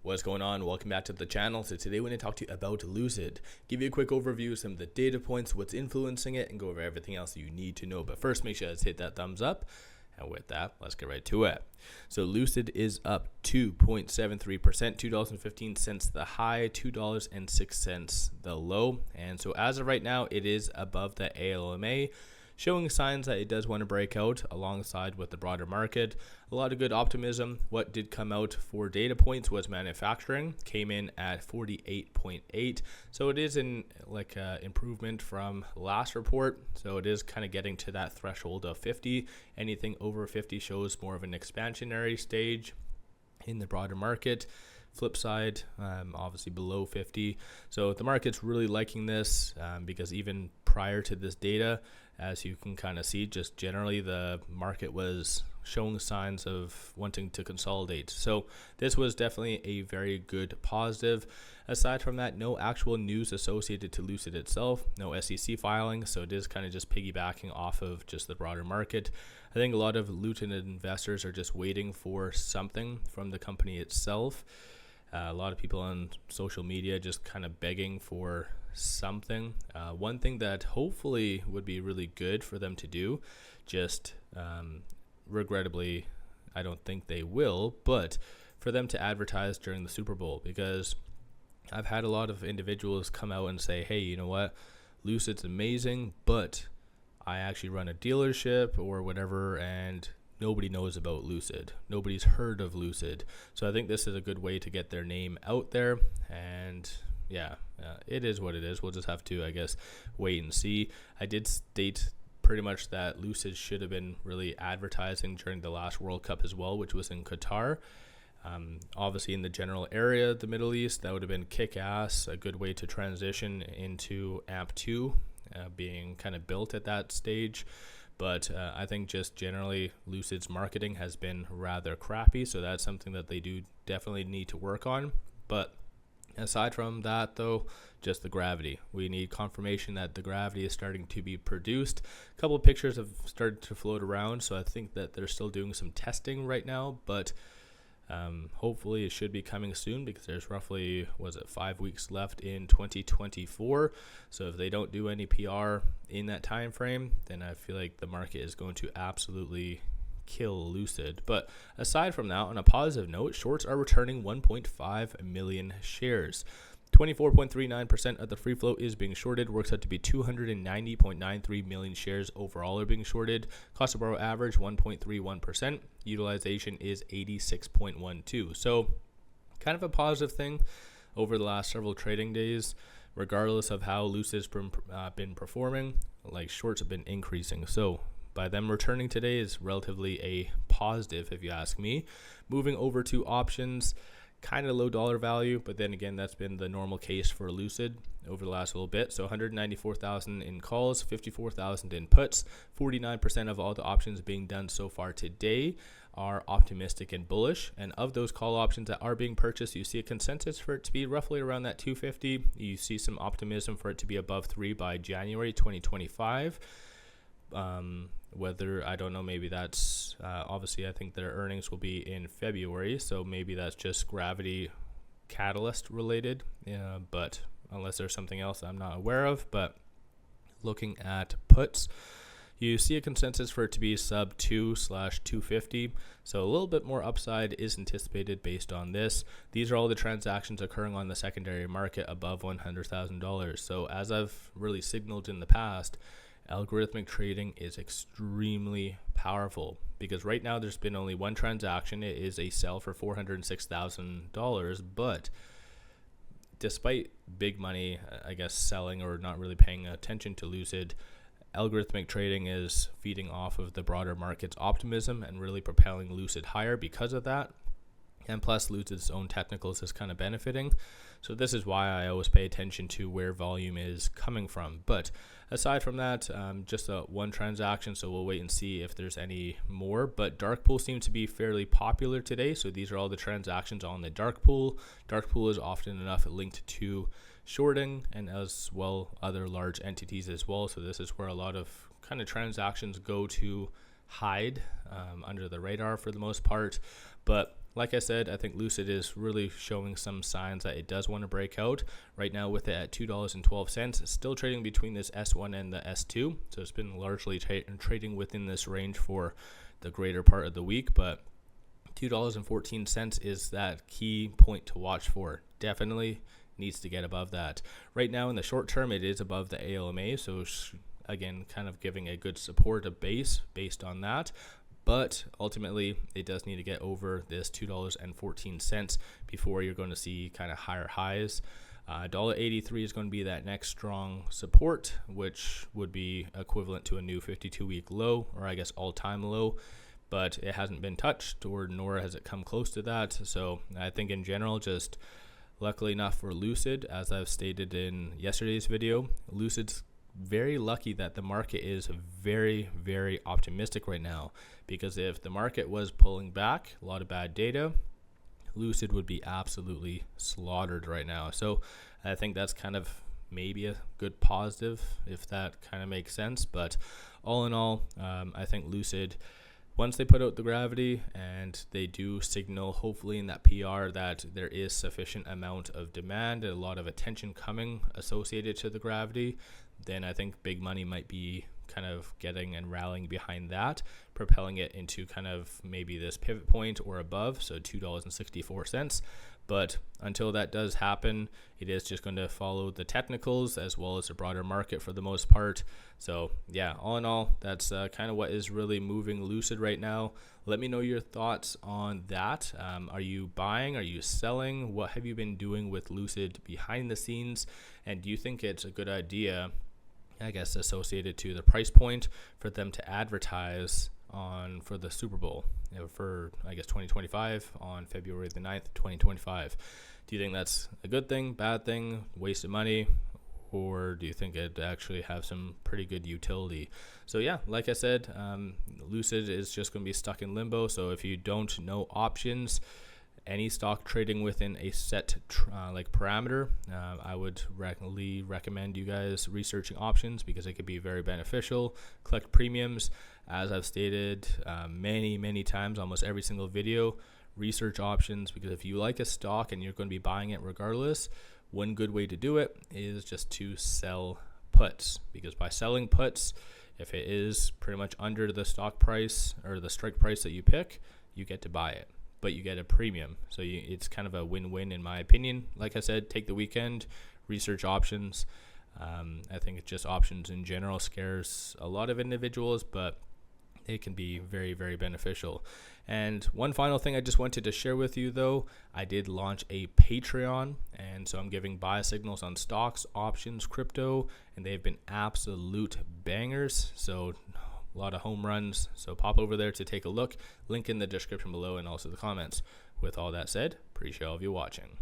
What's going on? Welcome back to the channel. So today we're going to talk to you about Lucid, give you a quick overview of some of the data points, what's influencing it, and go over everything else you need to know. But first, make sure to hit that thumbs up. And with that, let's get right to it. So Lucid is up 2.73%, $2.15 the high, $2.06 the low. And so as of right now, it is above the ALMA, showing signs that it does want to break out alongside with the broader market. A lot of good optimism. What did come out for data points was manufacturing, came in at 48.8. So it is in like improvement from last report. So it is kind of getting to that threshold of 50. Anything over 50 shows more of an expansionary stage in the broader market. Flip side, obviously below 50. So the market's really liking this because even prior to this data, as you can kind of see, just generally the market was showing signs of wanting to consolidate. So this was definitely a very good positive. Aside from that, no actual news associated to Lucid itself, no SEC filing. So it is kind of just piggybacking off of just the broader market. I think a lot of Lucid investors are just waiting for something from the company itself. A lot of people on social media just kind of begging for something. One thing that hopefully would be really good for them to do, just regrettably, I don't think they will, but for them to advertise during the Super Bowl, because I've had a lot of individuals come out and say, hey, you know what, Lucid's amazing, but I actually run a dealership or whatever, and nobody knows about Lucid. Nobody's heard of Lucid. So I think this is a good way to get their name out there. And yeah, it is what it is. We'll just have to, I guess, wait and see. I did state pretty much that Lucid should have been really advertising during the last World Cup as well, which was in Qatar. Obviously in the general area of the Middle East, that would have been kick-ass, a good way to transition into AMP2 being kind of built at that stage. But I think just generally Lucid's marketing has been rather crappy. So that's something that they do definitely need to work on. But aside from that, though, just the Gravity. We need confirmation that the Gravity is starting to be produced. A couple of pictures have started to float around. So I think that they're still doing some testing right now. But hopefully it should be coming soon, because there's roughly, 5 weeks left in 2024. So if they don't do any PR in that time frame, then I feel like the market is going to absolutely kill Lucid. But aside from that, on a positive note, shorts are returning 1.5 million shares. 24.39% of the free float is being shorted. Works out to be 290.93 million shares overall are being shorted. Cost to borrow average 1.31%. Utilization is 86.12. So kind of a positive thing over the last several trading days. Regardless of how Lucid's been performing, like shorts have been increasing. So by them returning today is relatively a positive, if you ask me. Moving over to options. Kind of low dollar value, but then again, that's been the normal case for Lucid over the last little bit. So 194,000 in calls, 54,000 in puts. 49% of all the options being done so far today are optimistic and bullish. And of those call options that are being purchased, you see a consensus for it to be roughly around that 250. You see some optimism for it to be above 3 by January 2025. Whether, I don't know, maybe that's obviously I think their earnings will be in February, so maybe that's just Gravity catalyst related, but unless there's something else I'm not aware of. But looking at puts, you see a consensus for it to be sub 2/250, so a little bit more upside is anticipated based on this. These are all the transactions occurring on the secondary market above $100,000. So as I've really signaled in the past, algorithmic trading is extremely powerful, because right now there's been only one transaction. It is a sell for $406,000, but despite big money, I guess, selling or not really paying attention to Lucid, algorithmic trading is feeding off of the broader market's optimism and really propelling Lucid higher because of that. And plus, Lucid's own technicals is kind of benefiting. So this is why I always pay attention to where volume is coming from. But aside from that, just one transaction, so we'll wait and see if there's any more. But dark pool seems to be fairly popular today. So these are all the transactions on the dark pool. Dark pool is often enough linked to shorting and as well other large entities as well. So this is where a lot of kind of transactions go to hide under the radar for the most part. But like I said, I think Lucid is really showing some signs that it does want to break out. Right now with it at $2.12, it's still trading between this S1 and the S2. So it's been largely trading within this range for the greater part of the week, but $2.14 is that key point to watch for. Definitely needs to get above that. Right now in the short term, it is above the ALMA, so again, kind of giving a good support, a base based on that. But ultimately, it does need to get over this $2.14 before you're going to see kind of higher highs. $1.83 is going to be that next strong support, which would be equivalent to a new 52-week low, or I guess all-time low. But it hasn't been touched, or nor has it come close to that. So I think in general, just luckily enough for Lucid, as I've stated in yesterday's video, Lucid's very lucky that the market is very, very optimistic right now, because if the market was pulling back, a lot of bad data, Lucid would be absolutely slaughtered right now. So I think that's kind of maybe a good positive, if that kind of makes sense. But all in all, I think Lucid, once they put out the Gravity and they do signal, hopefully in that PR, that there is sufficient amount of demand and a lot of attention coming associated to the Gravity, then I think big money might be kind of getting and rallying behind that, propelling it into kind of maybe this pivot point or above, so $2.64. But until that does happen, it is just going to follow the technicals as well as the broader market for the most part. So yeah, all in all, that's kind of what is really moving Lucid right now. Let me know your thoughts on that. Are you buying? Are you selling? What have you been doing with Lucid behind the scenes? And do you think it's a good idea, I guess, associated to the price point, for them to advertise on for the Super Bowl, for I guess 2025 on February the 9th, 2025? Do you think that's a good thing, bad thing, waste of money, or do you think it actually have some pretty good utility? So yeah, like I said, Lucid is just going to be stuck in limbo. So if you don't know options, any stock trading within a set parameter, I would recommend you guys researching options, because it could be very beneficial. Collect premiums, as I've stated many times, almost every single video. Research options, because if you like a stock and you're going to be buying it regardless, one good way to do it is just to sell puts, because by selling puts, if it is pretty much under the stock price or the strike price that you pick, you get to buy it, but you get a premium. So it's kind of a win-win in my opinion. Like I said, take the weekend, research options. I think it's just options in general scares a lot of individuals, but it can be very, very beneficial. And one final thing I just wanted to share with you, though, I did launch a Patreon, and so I'm giving buy signals on stocks, options, crypto, and they've been absolute bangers. So a lot of home runs. So pop over there to take a look. Link in the description below and also the comments. With all that said, appreciate all of you watching.